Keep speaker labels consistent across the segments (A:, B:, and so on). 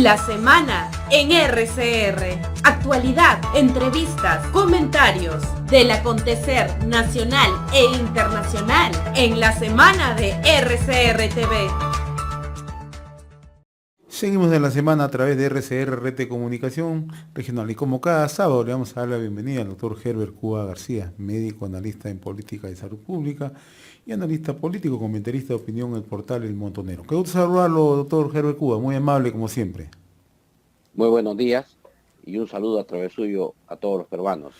A: La semana en RCR. Actualidad, entrevistas, comentarios del acontecer nacional e internacional en la semana de RCR TV.
B: Seguimos en la semana a través de RCR Red de Comunicación Regional y como cada sábado le vamos a dar la bienvenida al doctor Herbert Cuba García, médico, analista en política de salud pública y analista político, comentarista de opinión en el portal El Montonero. Qué gusto saludarlo, doctor Herbert Cuba, muy amable como siempre.
C: Muy buenos días y un saludo a través suyo a todos los peruanos.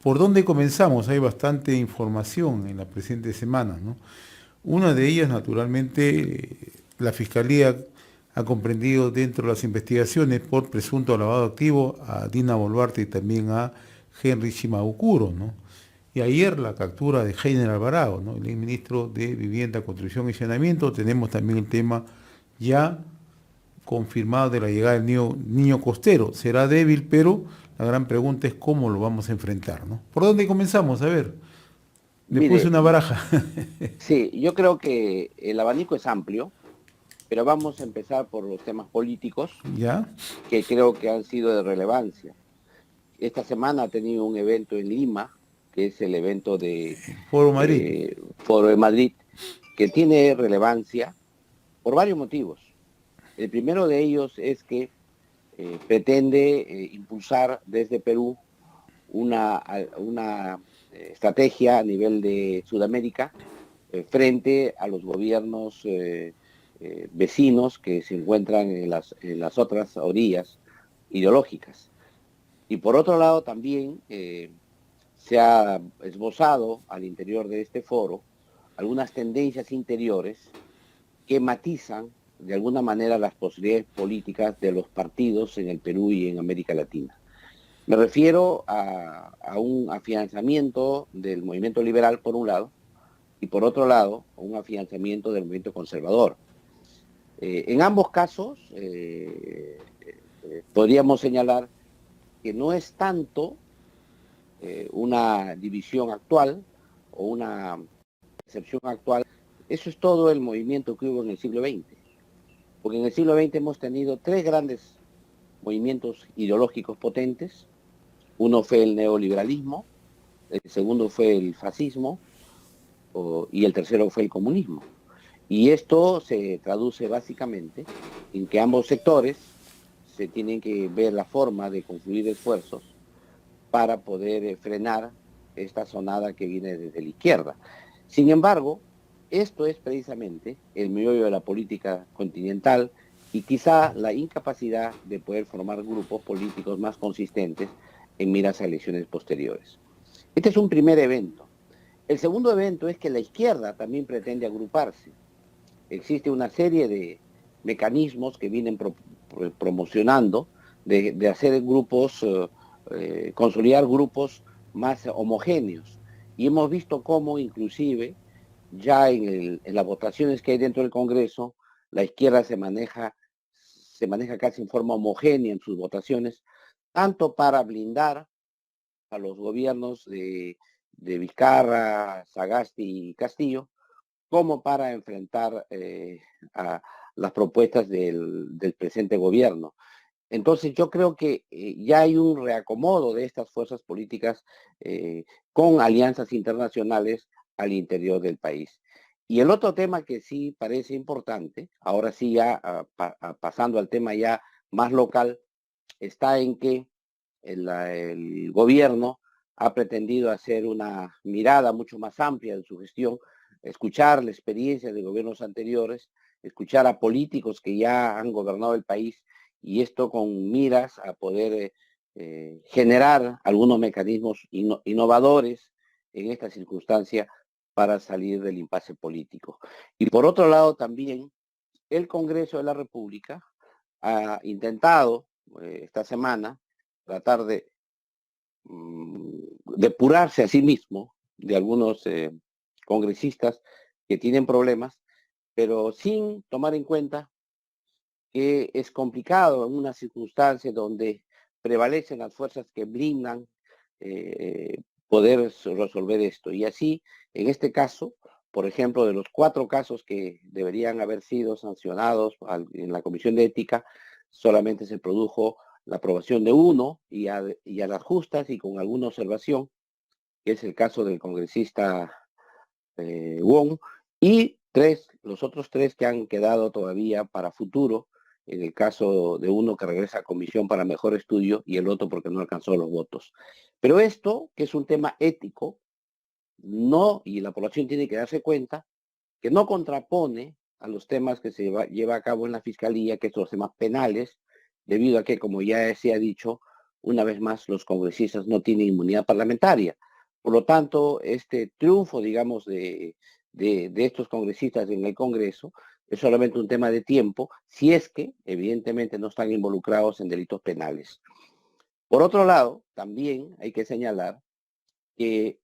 B: ¿Por dónde comenzamos? Hay bastante información en la presente semana, ¿no? Una de ellas, naturalmente, la Fiscalía ha comprendido dentro de las investigaciones por presunto lavado activo a Dina Boluarte y también a Henry Shimabukuro, ¿no? Y ayer la captura de Heiner Alvarado, ¿no? El exministro de Vivienda, Construcción y Saneamiento. Tenemos también el tema ya confirmado de la llegada del niño costero. Será débil, pero la gran pregunta es cómo lo vamos a enfrentar, ¿no? ¿Por dónde comenzamos? A ver, le puse
C: Mire,
B: una baraja.
C: sí, yo creo que el abanico es amplio, pero vamos a empezar por los temas políticos
B: ¿Ya?
C: que creo que han sido de relevancia. Esta semana ha tenido un evento en Lima, que es el evento de
B: Foro Madrid.
C: Foro de Madrid, que tiene relevancia por varios motivos. El primero de ellos es que pretende impulsar desde Perú una estrategia a nivel de Sudamérica frente a los gobiernos vecinos que se encuentran en las otras orillas ideológicas. Y por otro lado también se ha esbozado al interior de este foro algunas tendencias interiores que matizan de alguna manera las posibilidades políticas de los partidos en el Perú y en América Latina. Me refiero a un afianzamiento del movimiento liberal por un lado y por otro lado a un afianzamiento del movimiento conservador. En ambos casos podríamos señalar que no es tanto una división actual o una percepción actual. Eso es todo el movimiento que hubo en el siglo XX. Porque en el siglo XX hemos tenido tres grandes movimientos ideológicos potentes. Uno fue el neoliberalismo, el segundo fue el fascismo y el tercero fue el comunismo. Y esto se traduce básicamente en que ambos sectores se tienen que ver la forma de confluir esfuerzos para poder frenar esta sonada que viene desde la izquierda. Sin embargo, esto es precisamente el meollo de la política continental y quizá la incapacidad de poder formar grupos políticos más consistentes en miras a elecciones posteriores. Este es un primer evento. El segundo evento es que la izquierda también pretende agruparse. Existe una serie de mecanismos que vienen promocionando de hacer grupos, consolidar grupos más homogéneos. Y hemos visto cómo inclusive ya en las votaciones que hay dentro del Congreso, la izquierda se maneja casi en forma homogénea en sus votaciones, tanto para blindar a los gobiernos de Vizcarra, Sagasti y Castillo, como para enfrentar a las propuestas del presente gobierno. Entonces yo creo que ya hay un reacomodo de estas fuerzas políticas con alianzas internacionales al interior del país. Y el otro tema que sí parece importante, ahora sí ya pasando al tema ya más local, está en que el gobierno ha pretendido hacer una mirada mucho más amplia en su gestión, escuchar la experiencia de gobiernos anteriores, escuchar a políticos que ya han gobernado el país y esto con miras a poder generar algunos mecanismos innovadores en esta circunstancia para salir del impasse político. Y por otro lado también el Congreso de la República ha intentado esta semana tratar de depurarse a sí mismo de algunos congresistas que tienen problemas, pero sin tomar en cuenta que es complicado en una circunstancia donde prevalecen las fuerzas que blindan poder resolver esto. Y así, en este caso, por ejemplo, de los 4 casos que deberían haber sido sancionados en la Comisión de Ética, solamente se produjo la aprobación de uno y a las justas y con alguna observación, que es el caso del congresista Wong, y los otros 3 que han quedado todavía para futuro, en el caso de uno que regresa a comisión para mejor estudio y el otro porque no alcanzó los votos. Pero esto, que es un tema ético, no, y la población tiene que darse cuenta, que no contrapone a los temas que se lleva a cabo en la Fiscalía, que son los temas penales, debido a que, como ya se ha dicho, una vez más, los congresistas no tienen inmunidad parlamentaria. Por lo tanto, este triunfo, digamos, de estos congresistas en el Congreso es solamente un tema de tiempo, si es que, evidentemente, no están involucrados en delitos penales. Por otro lado, también hay que señalar que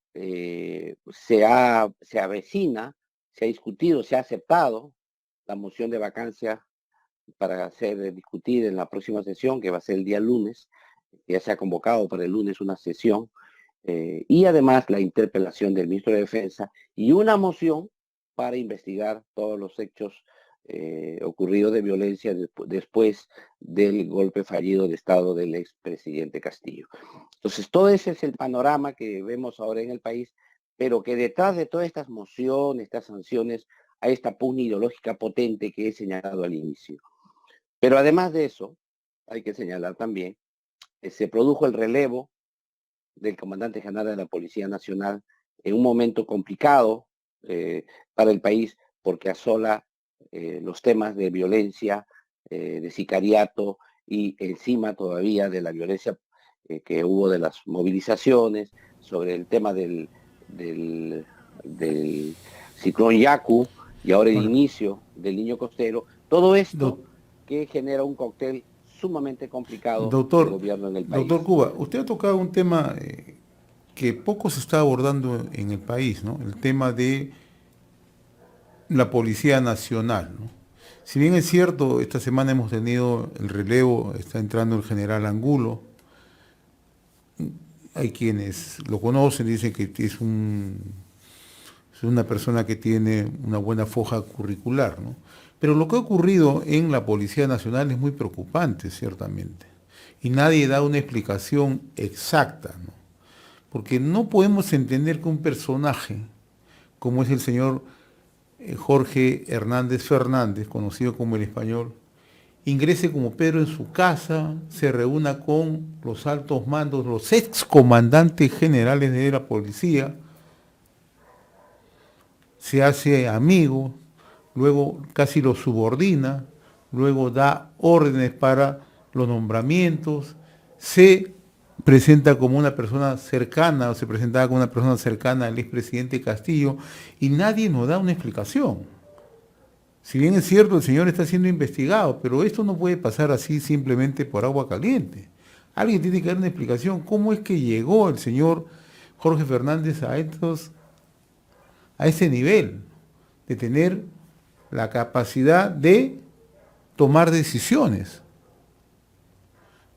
C: se avecina, se ha discutido, se ha aceptado la moción de vacancia para ser discutida en la próxima sesión, que va a ser el día lunes. Ya se ha convocado para el lunes una sesión, y además la interpelación del ministro de Defensa y una moción para investigar todos los hechos ocurridos de violencia después del golpe fallido de Estado del expresidente Castillo. Entonces, todo ese es el panorama que vemos ahora en el país, pero que detrás de todas estas mociones, estas sanciones, hay esta pugna ideológica potente que he señalado al inicio. Pero además de eso, hay que señalar también que se produjo el relevo del comandante general de la Policía Nacional en un momento complicado para el país, porque asola los temas de violencia, de sicariato y encima todavía de la violencia que hubo de las movilizaciones, sobre el tema del ciclón Yaku y ahora el inicio del Niño Costero. Todo esto que genera un cóctel sumamente complicado del gobierno en el país.
B: Doctor Cuba, usted ha tocado un tema que poco se está abordando en el país, ¿no? El tema de la Policía Nacional, ¿no? Si bien es cierto, esta semana hemos tenido el relevo, está entrando el general Angulo, hay quienes lo conocen, dicen que es una persona que tiene una buena foja curricular, ¿no? Pero lo que ha ocurrido en la Policía Nacional es muy preocupante, ciertamente. Y nadie da una explicación exacta, ¿no? Porque no podemos entender que un personaje, como es el señor Jorge Hernández Fernández, conocido como el Español, ingrese como Pedro en su casa, se reúna con los altos mandos, los excomandantes generales de la policía, se hace amigo, luego casi lo subordina, luego da órdenes para los nombramientos, se presenta como una persona cercana, o se presentaba como una persona cercana al expresidente Castillo, y nadie nos da una explicación. Si bien es cierto, el señor está siendo investigado, pero esto no puede pasar así simplemente por agua caliente. Alguien tiene que dar una explicación. ¿Cómo es que llegó el señor Jorge Fernández a ese nivel de tener la capacidad de tomar decisiones?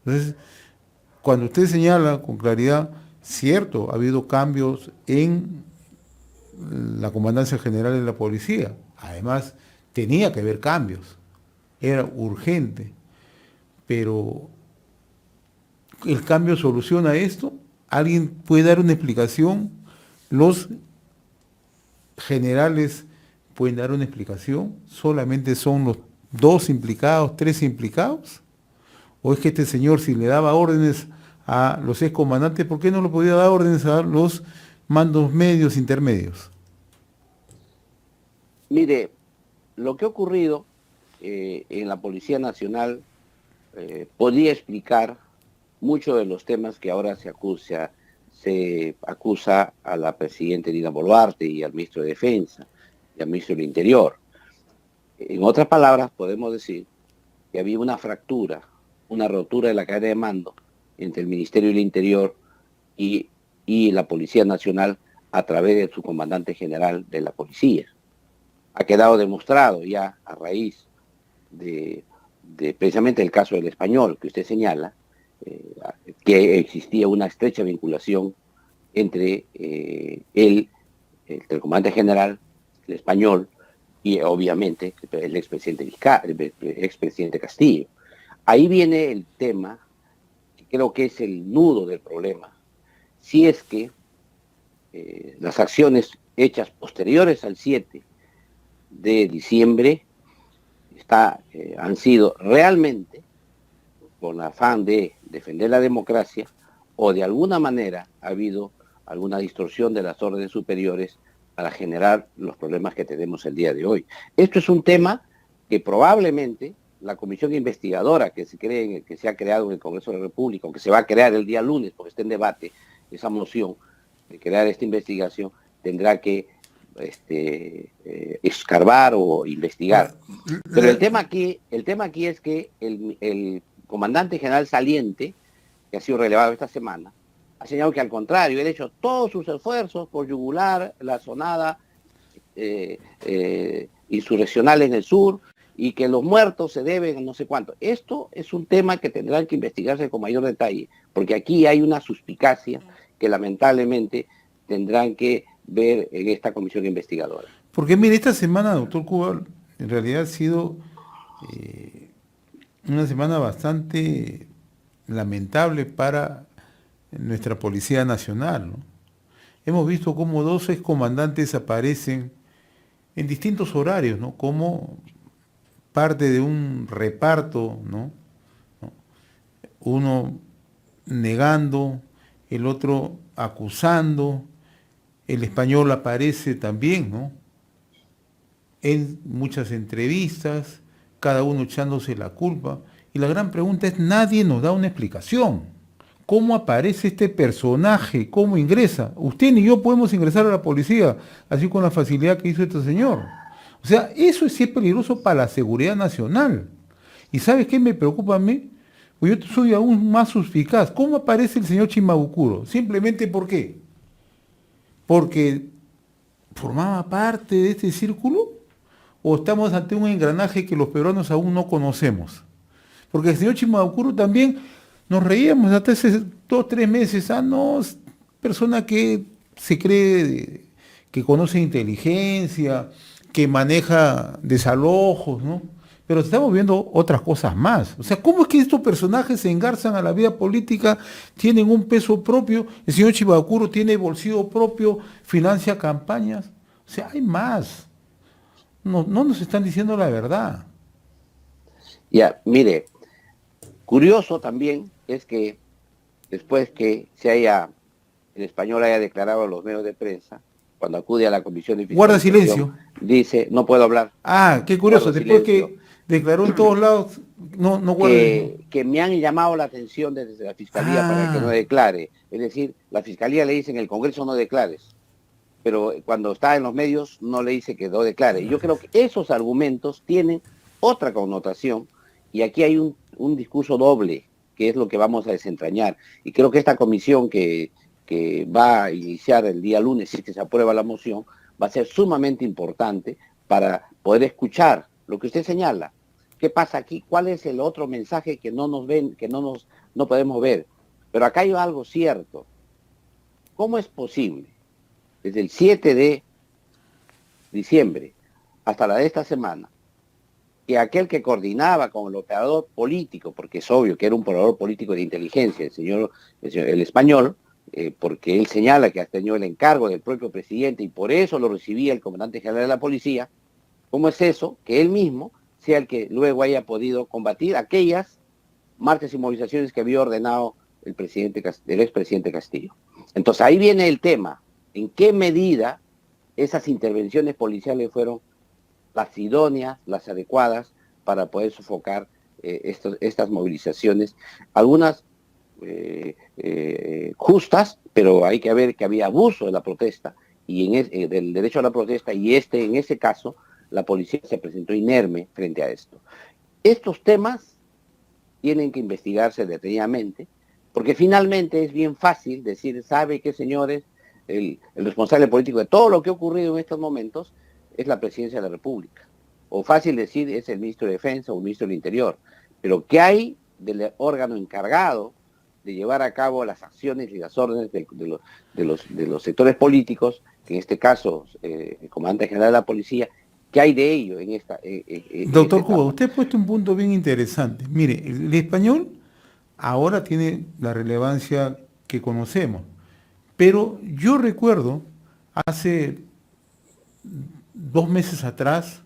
B: Entonces, cuando usted señala con claridad, cierto, ha habido cambios en la Comandancia General de la Policía. Además, tenía que haber cambios, era urgente, pero ¿el cambio soluciona esto? ¿Alguien puede dar una explicación? ¿Los generales pueden dar una explicación? ¿Solamente son los 2 implicados, 3 implicados? ¿O es que este señor, si le daba órdenes a los excomandantes, ¿por qué no lo podía dar órdenes a los mandos medios, intermedios?
C: Mire, lo que ha ocurrido en la Policía Nacional podría explicar muchos de los temas que ahora se acusa a la presidenta Dina Boluarte y al ministro de Defensa y al ministro del Interior. En otras palabras, podemos decir que había una fractura, una rotura de la cadena de mando entre el Ministerio del Interior y la Policía Nacional a través de su comandante general de la policía. Ha quedado demostrado ya a raíz de precisamente el caso del Español que usted señala, que existía una estrecha vinculación entre el comandante general, el Español, y obviamente el expresidente Castillo. ahí viene el tema, que creo que es el nudo del problema. Si es que las acciones hechas posteriores al 7 de diciembre han sido realmente con afán de defender la democracia, o de alguna manera ha habido alguna distorsión de las órdenes superiores para generar los problemas que tenemos el día de hoy. Esto es un tema que probablemente la comisión investigadora que se ha creado en el Congreso de la República, o que se va a crear el día lunes, porque está en debate esa moción de crear esta investigación, tendrá que escarbar o investigar. Pero el tema aquí es que el comandante general saliente, que ha sido relevado esta semana, ha señalado que al contrario, él ha hecho todos sus esfuerzos por yugular la sonada insurreccional en el sur, y que los muertos se deben a no sé cuánto. Esto es un tema que tendrán que investigarse con mayor detalle, porque aquí hay una suspicacia que lamentablemente tendrán que ver en esta comisión investigadora.
B: Porque mire, esta semana, doctor Cuba, en realidad ha sido una semana bastante lamentable para nuestra Policía Nacional, ¿no? Hemos visto cómo 2 excomandantes aparecen en distintos horarios, ¿no? Como parte de un reparto, ¿no? Uno negando, el otro acusando, el español aparece también, ¿no? En muchas entrevistas, cada uno echándose la culpa. Y la gran pregunta es, nadie nos da una explicación. ¿Cómo aparece este personaje? ¿Cómo ingresa? Usted ni yo podemos ingresar a la policía, así con la facilidad que hizo este señor. O sea, eso sí es peligroso para la seguridad nacional. ¿Y sabes qué me preocupa a mí? Pues yo soy aún más suspicaz. ¿Cómo aparece el señor Chimabucuro? Simplemente ¿por qué? Porque formaba parte de este círculo, o estamos ante un engranaje que los peruanos aún no conocemos. Porque el señor Chimabucuro también nos reíamos hasta hace 2 o 3 meses. No, persona que se cree que conoce inteligencia, que maneja desalojos, ¿no? Pero estamos viendo otras cosas más. O sea, ¿cómo es que estos personajes se engarzan a la vida política, tienen un peso propio? El señor Chimabucuro tiene bolsillo propio, financia campañas. O sea, hay más. No nos están diciendo la verdad.
C: Ya, mire, curioso también es que después que el español haya declarado a los medios de prensa, cuando acude a la comisión de
B: Guarda
C: fiscalización,
B: silencio.
C: dice, no puedo hablar.
B: Ah, qué curioso.
C: Guarda
B: Después
C: silencio.
B: que declaró en todos lados, no guarda silencio.
C: Que me han llamado la atención desde la fiscalía para que no declare. Es decir, la fiscalía le dice en el Congreso no declares, pero cuando está en los medios no le dice que no declare. Y yo creo que esos argumentos tienen otra connotación, y aquí hay un discurso doble, que es lo que vamos a desentrañar. Y creo que esta comisión que va a iniciar el día lunes, si es que se aprueba la moción, va a ser sumamente importante para poder escuchar lo que usted señala. ¿Qué pasa aquí? ¿Cuál es el otro mensaje que no nos ven, que no podemos ver? Pero acá hay algo cierto. ¿Cómo es posible, desde el 7 de diciembre hasta la de esta semana, que aquel que coordinaba con el operador político, porque es obvio que era un operador político de inteligencia, el español, porque él señala que ha tenido el encargo del propio presidente y por eso lo recibía el comandante general de la policía, ¿cómo es eso que él mismo sea el que luego haya podido combatir aquellas marchas y movilizaciones que había ordenado el expresidente Castillo? Entonces ahí viene el tema, ¿en qué medida esas intervenciones policiales fueron las idóneas, las adecuadas para poder sofocar estas movilizaciones? Algunas justas, pero hay que ver que había abuso de la protesta y del derecho a la protesta, y en ese caso la policía se presentó inerme frente a esto. Estos temas tienen que investigarse detenidamente, porque finalmente es bien fácil decir, ¿sabe qué, señores? El responsable político de todo lo que ha ocurrido en estos momentos es la presidencia de la República. O fácil decir es el ministro de Defensa o el ministro del Interior. Pero ¿qué hay del órgano encargado de llevar a cabo las acciones y las órdenes de los sectores políticos, que en este caso el comandante general de la policía, ¿Qué hay de ello en esta
B: Doctor
C: esta
B: Cuba,
C: etapa?
B: usted ha puesto un punto bien interesante. Mire, el español ahora tiene la relevancia que conocemos, pero yo recuerdo hace 2 meses atrás,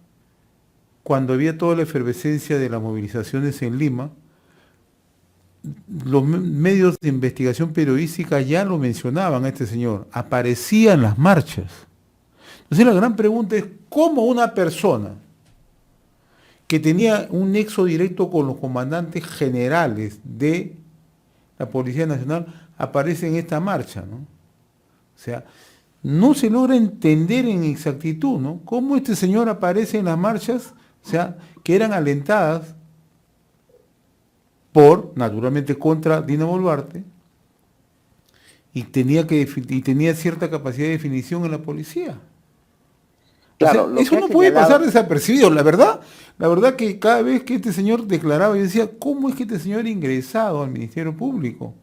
B: cuando había toda la efervescencia de las movilizaciones en Lima, los medios de investigación periodística ya lo mencionaban a este señor, aparecía en las marchas. Entonces la gran pregunta es, ¿cómo una persona que tenía un nexo directo con los comandantes generales de la Policía Nacional aparece en esta marcha, ¿no? O sea, no se logra entender en exactitud, ¿no? Cómo este señor aparece en las marchas, o sea, que eran alentadas por, naturalmente, contra Dina Boluarte, y tenía cierta capacidad de definición en la policía.
C: Claro,
B: O sea,
C: lo
B: eso
C: que ha
B: no puede
C: señalado,
B: pasar desapercibido. La verdad que cada vez que este señor declaraba, yo decía, ¿cómo es que este señor ha ingresado al Ministerio Público?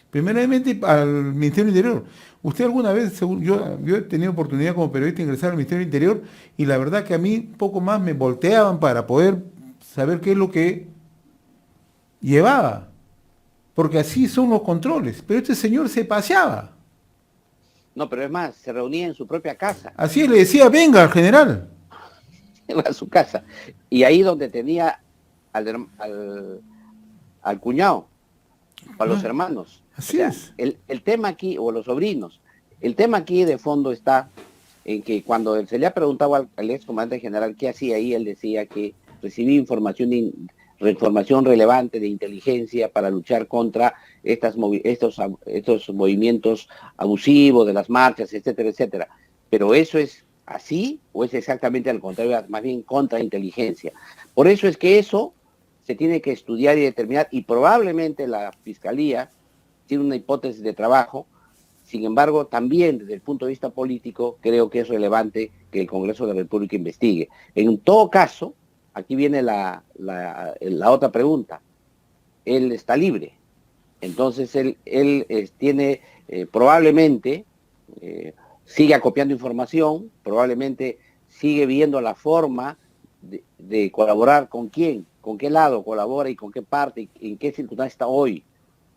B: Primeramente al Ministerio del Interior. Usted alguna vez, yo he tenido oportunidad como periodista de ingresar al Ministerio del Interior y la verdad que a mí poco más me volteaban para poder saber qué es lo que llevaba. Porque así son los controles. Pero este señor se paseaba.
C: no, pero es más, se reunía en su propia casa,
B: Así le decía, venga, al general.
C: a su casa, y ahí donde tenía al cuñado, a los hermanos. O
B: Así
C: sea,
B: es.
C: el tema aquí, o los sobrinos, el tema aquí de fondo está en que cuando se le ha preguntado al ex comandante general qué hacía ahí, él decía que recibía información relevante de inteligencia para luchar contra estos movimientos abusivos de las marchas, etcétera, etcétera. Pero eso es así o es exactamente al contrario, más bien contrainteligencia. Por eso es que eso se tiene que estudiar y determinar, y probablemente la Fiscalía tiene una hipótesis de trabajo. Sin embargo, también desde el punto de vista político, creo que es relevante que el Congreso de la República investigue. En todo caso, aquí viene la otra pregunta. Él está libre. Entonces, él tiene probablemente, sigue acopiando información, probablemente sigue viendo la forma de colaborar con quién, con qué lado colabora y con qué parte, y en qué circunstancia está hoy.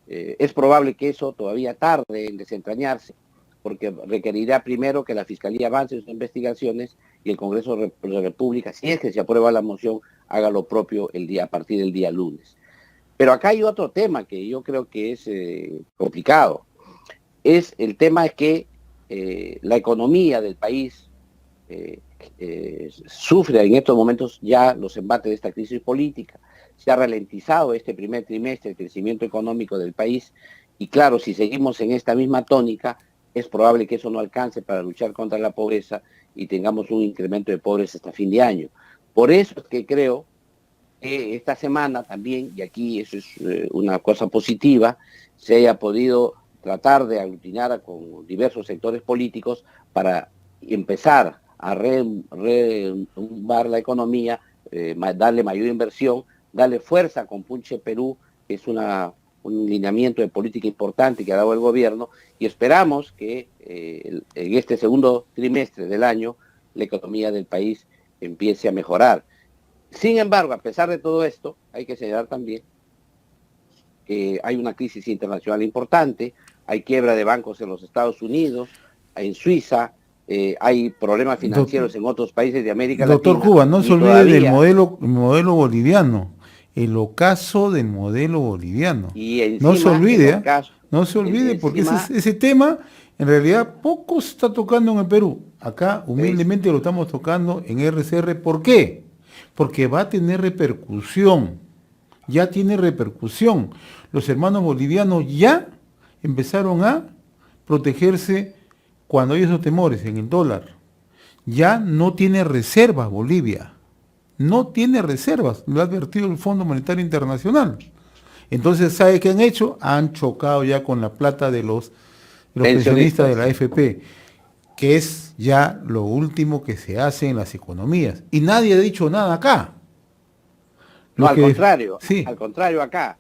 C: Es probable que eso todavía tarde en desentrañarse, porque requerirá primero que la Fiscalía avance en sus investigaciones y el Congreso de la República, si es que se aprueba la moción, haga lo propio a partir del día lunes. Pero acá hay otro tema que yo creo que es complicado. Es el tema que la economía del país sufre en estos momentos ya los embates de esta crisis política. Se ha ralentizado este primer trimestre el crecimiento económico del país y claro, si seguimos en esta misma tónica, es probable que eso no alcance para luchar contra la pobreza y tengamos un incremento de pobres hasta fin de año. Por eso es que creo que esta semana también, y aquí eso es una cosa positiva, se haya podido tratar de aglutinar con diversos sectores políticos para empezar a reanimar la economía, darle mayor inversión, darle fuerza con Punche Perú, que es un lineamiento de política importante que ha dado el gobierno, y esperamos que en este segundo trimestre del año la economía del país empiece a mejorar. Sin embargo, a pesar de todo esto, hay que señalar también que hay una crisis internacional importante, hay quiebra de bancos en los Estados Unidos, en Suiza, hay problemas financieros en otros países de América
B: Doctor
C: Latina.
B: Cuba, no se
C: y
B: olvide del
C: todavía,
B: modelo boliviano, el ocaso del modelo boliviano.
C: y
B: No se
C: encima,
B: olvide,
C: el caso,
B: no se olvide, porque
C: encima,
B: ese tema en realidad poco se está tocando en el Perú. Acá humildemente lo estamos tocando en RCR. ¿Por qué? Porque va a tener repercusión, ya tiene repercusión. Los hermanos bolivianos ya empezaron a protegerse cuando hay esos temores en el dólar. Ya no tiene reservas Bolivia, no tiene reservas, lo ha advertido el Fondo Monetario Internacional. Entonces, ¿sabe qué han hecho? Han chocado ya con la plata de los pensionistas de la AFP, que es ya lo último que se hace en las economías. Y nadie ha dicho nada acá.
C: No, al contrario,
B: sí.
C: Al contrario acá,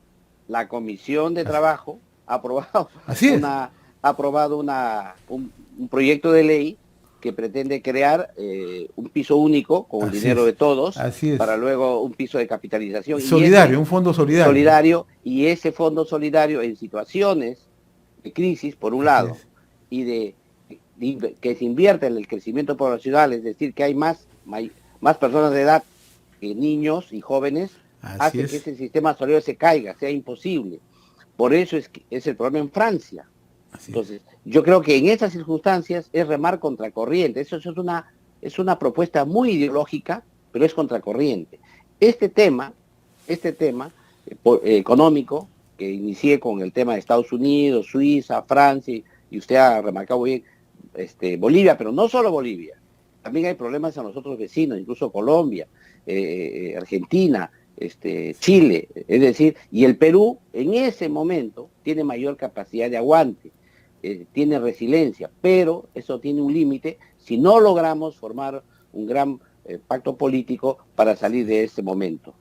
C: la Comisión de Trabajo ha aprobado
B: Así es.
C: un proyecto de ley que pretende crear un piso único con el dinero de todos, para luego un piso de capitalización.
B: Solidario, un fondo solidario.
C: Solidario, y ese fondo solidario en situaciones de crisis, por un lado, y de que se invierte en el crecimiento poblacional, es decir, que hay más personas de edad que niños y jóvenes, hace que ese sistema solidario se caiga, sea imposible. Por eso es el problema en Francia. Entonces, yo creo que en esas circunstancias es remar contracorriente. Eso es una propuesta muy ideológica, pero es contracorriente. Este tema económico, que inicié con el tema de Estados Unidos, Suiza, Francia, y usted ha remarcado bien, Bolivia, pero no solo Bolivia. También hay problemas a nosotros vecinos, incluso Colombia, Argentina, Chile, es decir, y el Perú en ese momento tiene mayor capacidad de aguante, tiene resiliencia, pero eso tiene un límite si no logramos formar un gran pacto político para salir de ese momento.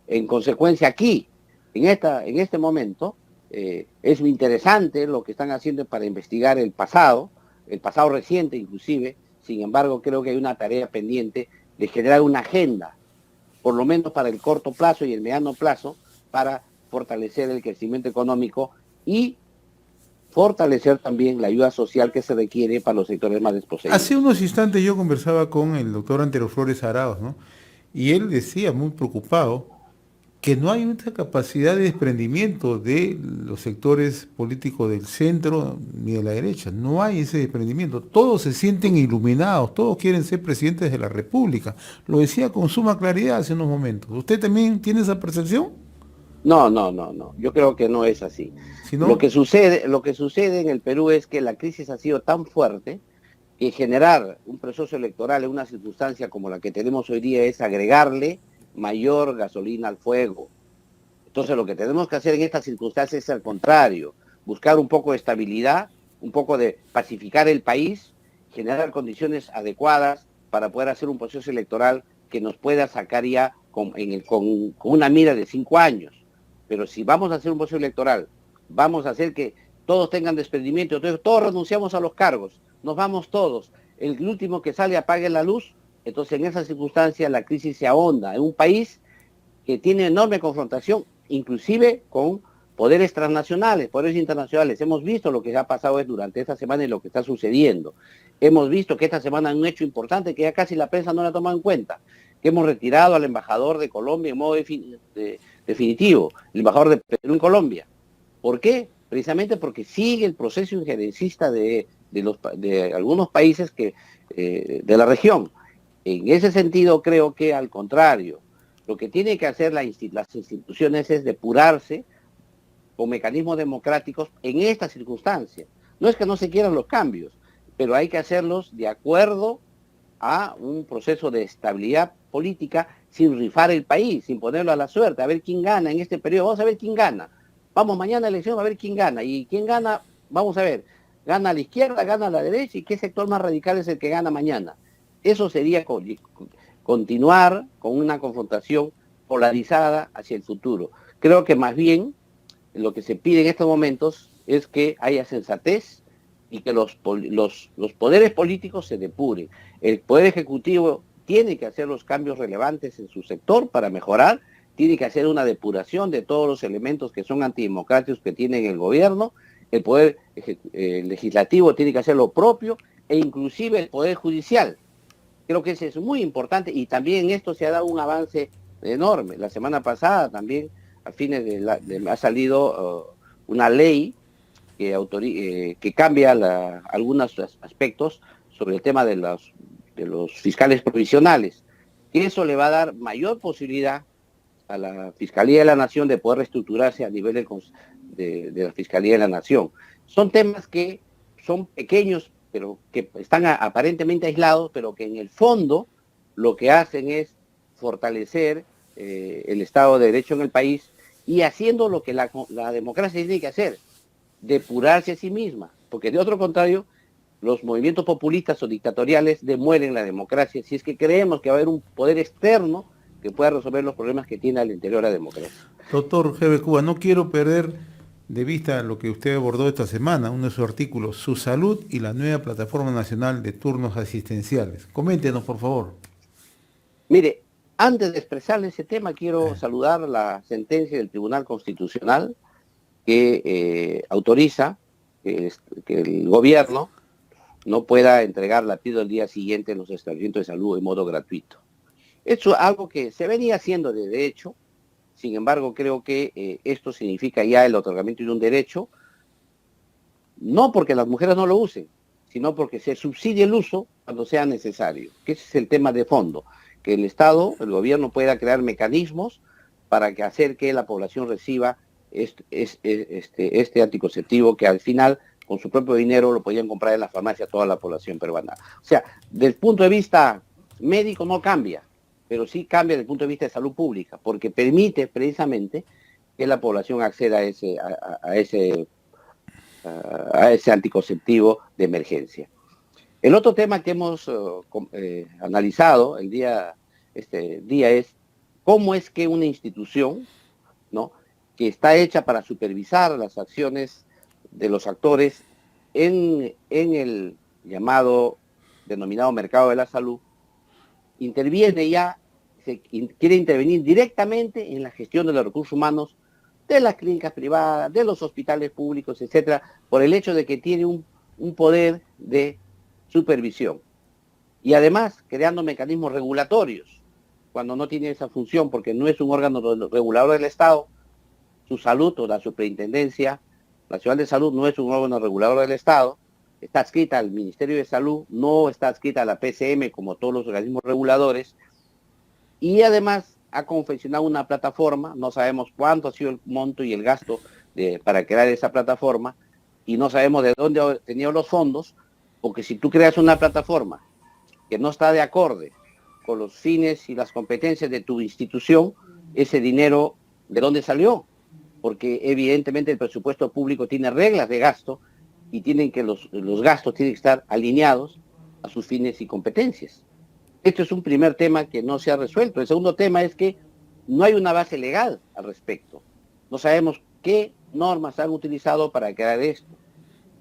C: En consecuencia, aquí, en este momento, es muy interesante lo que están haciendo para investigar el pasado reciente inclusive. Sin embargo, creo que hay una tarea pendiente de generar una agenda, por lo menos para el corto plazo y el mediano plazo, para fortalecer el crecimiento económico y fortalecer también la ayuda social que se requiere para los sectores más desposeídos.
B: Hace unos instantes yo conversaba con el doctor Antero Flores Arauz, ¿no? Y él decía, muy preocupado, que no hay una capacidad de desprendimiento de los sectores políticos del centro ni de la derecha. No hay ese desprendimiento. Todos se sienten iluminados, todos quieren ser presidentes de la República. Lo decía con suma claridad hace unos momentos. ¿Usted también tiene esa percepción?
C: No. Yo creo que no es así. ¿Si no? Lo que sucede en el Perú es que la crisis ha sido tan fuerte que generar un proceso electoral en una circunstancia como la que tenemos hoy día es agregarle mayor gasolina al fuego. Entonces lo que tenemos que hacer en estas circunstancias es al contrario, buscar un poco de estabilidad, un poco de pacificar el país, generar condiciones adecuadas para poder hacer un proceso electoral que nos pueda sacar ya con una mira de 5 años. Pero si vamos a hacer un proceso electoral, vamos a hacer que todos tengan desprendimiento, entonces todos renunciamos a los cargos, nos vamos todos, el último que sale apague la luz. Entonces, en esas circunstancias, la crisis se ahonda en un país que tiene enorme confrontación, inclusive con poderes transnacionales, poderes internacionales. Hemos visto lo que ha pasado durante esta semana y lo que está sucediendo. Hemos visto que esta semana hay un hecho importante que ya casi la prensa no la ha tomado en cuenta, que hemos retirado al embajador de Colombia en modo definitivo, el embajador de Perú en Colombia. ¿Por qué? Precisamente porque sigue el proceso injerencista de algunos países de la región. En ese sentido, creo que al contrario, lo que tienen que hacer las instituciones es depurarse con mecanismos democráticos en estas circunstancias. No es que no se quieran los cambios, pero hay que hacerlos de acuerdo a un proceso de estabilidad política sin rifar el país, sin ponerlo a la suerte, a ver quién gana en este periodo. Vamos a ver quién gana. Vamos mañana a la elección a ver quién gana. Y quién gana, vamos a ver, gana a la izquierda, gana a la derecha y qué sector más radical es el que gana mañana. Eso sería continuar con una confrontación polarizada hacia el futuro. Creo que más bien lo que se pide en estos momentos es que haya sensatez y que los poderes políticos se depuren. El Poder Ejecutivo tiene que hacer los cambios relevantes en su sector para mejorar, tiene que hacer una depuración de todos los elementos que son antidemocráticos que tiene el gobierno, el Poder Legislativo tiene que hacer lo propio e inclusive el Poder Judicial. Creo que eso es muy importante y también en esto se ha dado un avance enorme. La semana pasada también, a fines ha salido una ley que cambia algunos aspectos sobre el tema de los fiscales provisionales. Que eso le va a dar mayor posibilidad a la Fiscalía de la Nación de poder reestructurarse a nivel de la Fiscalía de la Nación. Son temas que son pequeños, pero que están aparentemente aislados, pero que en el fondo lo que hacen es fortalecer el Estado de Derecho en el país y haciendo lo que la democracia tiene que hacer, depurarse a sí misma, porque de otro contrario, los movimientos populistas o dictatoriales demuelen la democracia si es que creemos que va a haber un poder externo que pueda resolver los problemas que tiene al interior la democracia.
B: Doctor G.B. Cuba, no quiero perder de vista lo que usted abordó esta semana, uno de sus artículos, Su Salud y la nueva Plataforma Nacional de Turnos Asistenciales. Coméntenos, por favor.
C: Mire, antes de expresarle ese tema, quiero saludar la sentencia del Tribunal Constitucional que autoriza que el gobierno no pueda entregar la píldora el día siguiente en los establecimientos de salud en modo gratuito. Eso es algo que se venía haciendo de hecho. Sin embargo, creo que esto significa ya el otorgamiento de un derecho, no porque las mujeres no lo usen, sino porque se subsidie el uso cuando sea necesario, que ese es el tema de fondo, que el Estado, el gobierno pueda crear mecanismos para que hacer que la población reciba este anticonceptivo que al final, con su propio dinero, lo podían comprar en la farmacia toda la población peruana. O sea, desde el punto de vista médico no cambia, pero sí cambia desde el punto de vista de salud pública, porque permite precisamente que la población acceda a ese anticonceptivo de emergencia. El otro tema que hemos analizado este día es cómo es que una institución, ¿no?, que está hecha para supervisar las acciones de los actores en el denominado mercado de la salud, interviene ya, quiere intervenir directamente en la gestión de los recursos humanos de las clínicas privadas, de los hospitales públicos, etcétera, por el hecho de que tiene un poder de supervisión. Y además, creando mecanismos regulatorios, cuando no tiene esa función, porque no es un órgano regulador del Estado. Su salud o la Superintendencia Nacional de Salud no es un órgano regulador del Estado, está adscrita al Ministerio de Salud, no está adscrita a la PCM como todos los organismos reguladores, y además ha confeccionado una plataforma, no sabemos cuánto ha sido el monto y el gasto para crear esa plataforma, y no sabemos de dónde ha tenido los fondos, porque si tú creas una plataforma que no está de acorde con los fines y las competencias de tu institución, ese dinero, ¿de dónde salió? Porque evidentemente el presupuesto público tiene reglas de gasto y tienen que los gastos tienen que estar alineados a sus fines y competencias. Esto es un primer tema que no se ha resuelto. El segundo tema es que no hay una base legal al respecto. No sabemos qué normas han utilizado para crear esto.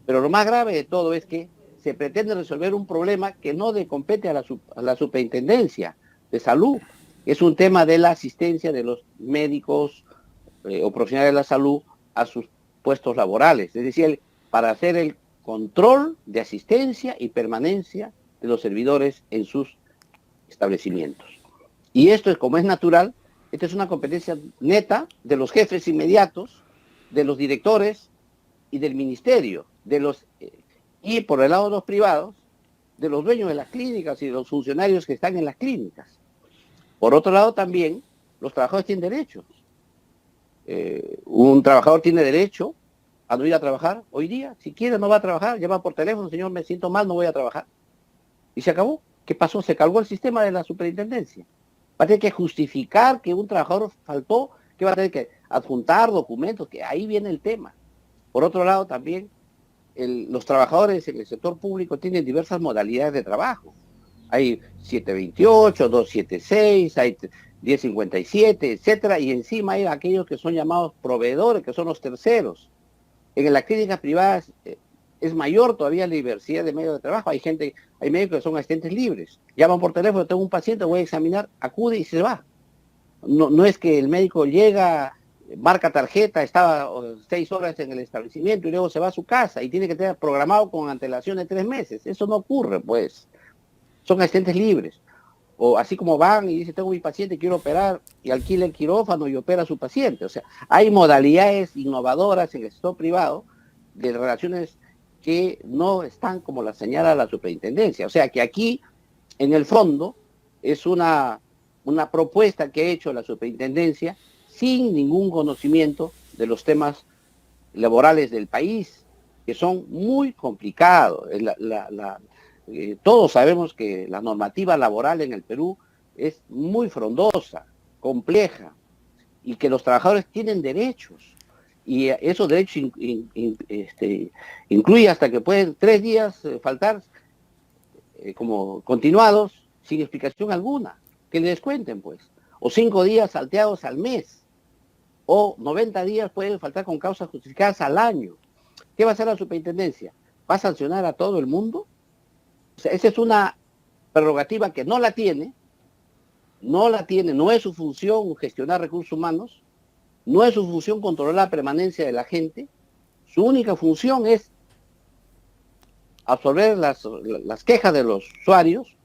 C: Pero lo más grave de todo es que se pretende resolver un problema que no le compete a la Superintendencia de Salud. Es un tema de la asistencia de los médicos o profesionales de la salud a sus puestos laborales, es decir, para hacer el control de asistencia y permanencia de los servidores en sus establecimientos. Y esto es, como es natural, esta es una competencia neta de los jefes inmediatos, de los directores y del ministerio, y por el lado de los privados, de los dueños de las clínicas y de los funcionarios que están en las clínicas. Por otro lado también, los trabajadores tienen derechos. Un trabajador tiene derecho a no ir a trabajar hoy día. Si quiere no va a trabajar, llama por teléfono, señor, me siento mal, no voy a trabajar. Y se acabó. ¿Qué pasó? Se cargó el sistema de la superintendencia. Va a tener que justificar que un trabajador faltó, que va a tener que adjuntar documentos, que ahí viene el tema. Por otro lado también, los trabajadores en el sector público tienen diversas modalidades de trabajo. Hay 728, 276, hay 1057, etcétera, y encima hay aquellos que son llamados proveedores, que son los terceros. En las clínicas privadas es mayor todavía la diversidad de medios de trabajo. Hay médicos que son asistentes libres. Llaman por teléfono, tengo un paciente, voy a examinar, acude y se va. No es que el médico llega, marca tarjeta, estaba 6 horas en el establecimiento y luego se va a su casa y tiene que tener programado con antelación de 3 meses. Eso no ocurre, pues. Son asistentes libres. O así como van y dicen, tengo mi paciente, quiero operar, y alquila el quirófano y opera a su paciente. O sea, hay modalidades innovadoras en el sector privado de relaciones que no están como la señala la superintendencia. O sea, que aquí, en el fondo, es una propuesta que ha hecho la superintendencia sin ningún conocimiento de los temas laborales del país, que son muy complicados. Todos sabemos que la normativa laboral en el Perú es muy frondosa, compleja, y que los trabajadores tienen derechos. Y esos derechos incluye hasta que pueden 3 días faltar como continuados sin explicación alguna, que les descuenten, pues, o 5 días salteados al mes. o 90 días pueden faltar con causas justificadas al año. ¿Qué va a hacer la superintendencia? ¿Va a sancionar a todo el mundo? O sea, esa es una prerrogativa que no es su función gestionar recursos humanos, no es su función controlar la permanencia de la gente, su única función es absorber las quejas de los usuarios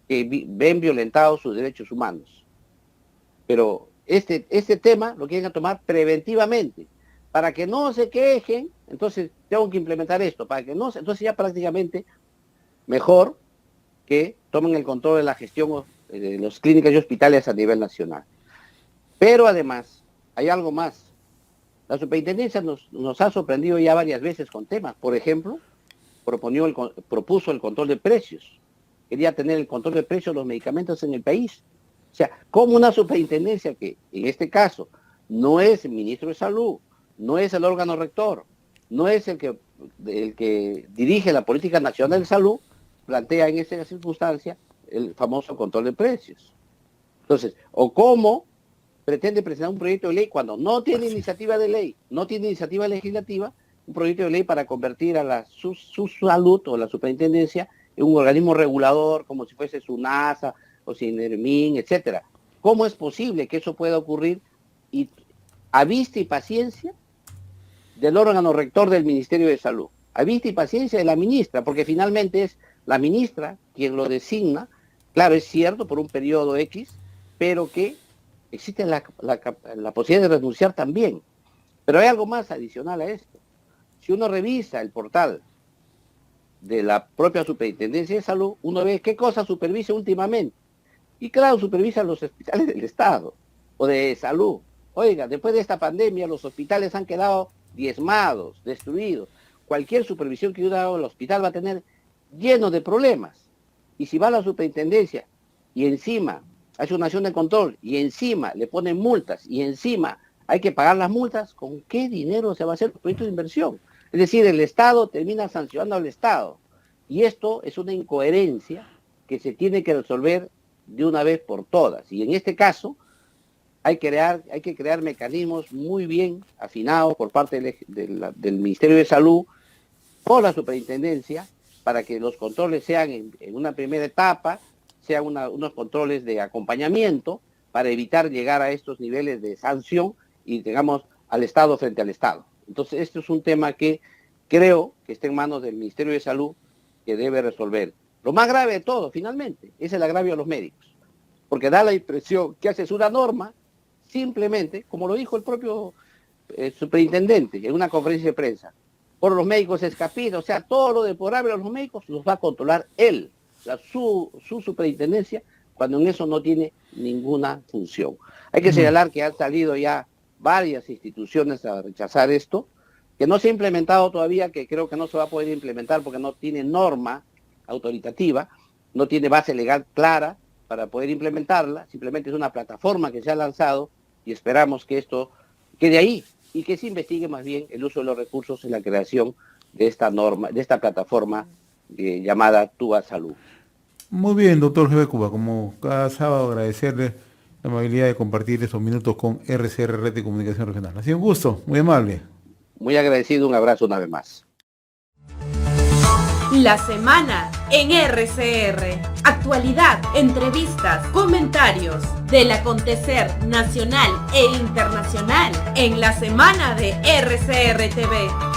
C: que ven violentados sus derechos humanos. Pero este tema lo quieren tomar preventivamente. Para que no se quejen, entonces tengo que implementar esto. Para que no se, entonces ya prácticamente mejor que tomen el control de la gestión de las clínicas y hospitales a nivel nacional. Pero además, hay algo más. La superintendencia nos ha sorprendido ya varias veces con temas. Por ejemplo, propuso el control de precios. Quería tener el control de precios de los medicamentos en el país. O sea, como una superintendencia que, en este caso, no es el ministro de Salud, no es el órgano rector, no es el que dirige la política nacional de salud, plantea en esa circunstancia el famoso control de precios. Entonces, o cómo pretende presentar un proyecto de ley cuando no tiene iniciativa de ley, no tiene iniciativa legislativa, un proyecto de ley para convertir a su salud o la superintendencia en un organismo regulador, como si fuese SUNASA o SINERMIN, etcétera. ¿Cómo es posible que eso pueda ocurrir? Y a vista y paciencia del órgano rector del Ministerio de Salud, a vista y paciencia de la ministra, porque finalmente es la ministra quien lo designa, claro, es cierto, por un periodo X, pero que existe la posibilidad de renunciar también. Pero hay algo más adicional a esto. Si uno revisa el portal de la propia Superintendencia de Salud, uno ve qué cosas supervisa últimamente. Y claro, supervisa los hospitales del Estado o de salud. Oiga, después de esta pandemia los hospitales han quedado diezmados, destruidos. Cualquier supervisión que uno haga en el hospital va a tener lleno de problemas. Y si va a la superintendencia y encima hace una acción de control y encima le ponen multas y encima hay que pagar las multas, ¿con qué dinero se va a hacer el proyecto de inversión? Es decir, el Estado termina sancionando al Estado. Y esto es una incoherencia que se tiene que resolver de una vez por todas. Y en este caso hay que crear mecanismos muy bien afinados por parte del Ministerio de Salud, por la superintendencia, para que los controles sean en una primera etapa, sean unos controles de acompañamiento para evitar llegar a estos niveles de sanción y digamos al Estado frente al Estado. Entonces, esto es un tema que creo que está en manos del Ministerio de Salud que debe resolver. Lo más grave de todo, finalmente, es el agravio a los médicos, porque da la impresión que haces una norma simplemente, como lo dijo el propio superintendente en una conferencia de prensa, por los médicos escapistas, o sea, todo lo deplorable a los médicos los va a controlar él, su superintendencia, cuando en eso no tiene ninguna función. Hay que señalar que han salido ya varias instituciones a rechazar esto, que no se ha implementado todavía, que creo que no se va a poder implementar porque no tiene norma autoritativa, no tiene base legal clara para poder implementarla, simplemente es una plataforma que se ha lanzado y esperamos que esto quede ahí y que se investigue más bien el uso de los recursos en la creación de esta norma, de esta plataforma llamada Tuba Salud.
B: Muy bien, doctor Jefe Cuba, como cada sábado agradecerle la amabilidad de compartir estos minutos con RCR Red de Comunicación Regional. Ha sido un gusto, muy amable.
C: Muy agradecido, un abrazo una vez más.
A: La semana en RCR. Actualidad, entrevistas, comentarios del acontecer nacional e internacional en la semana de RCR TV.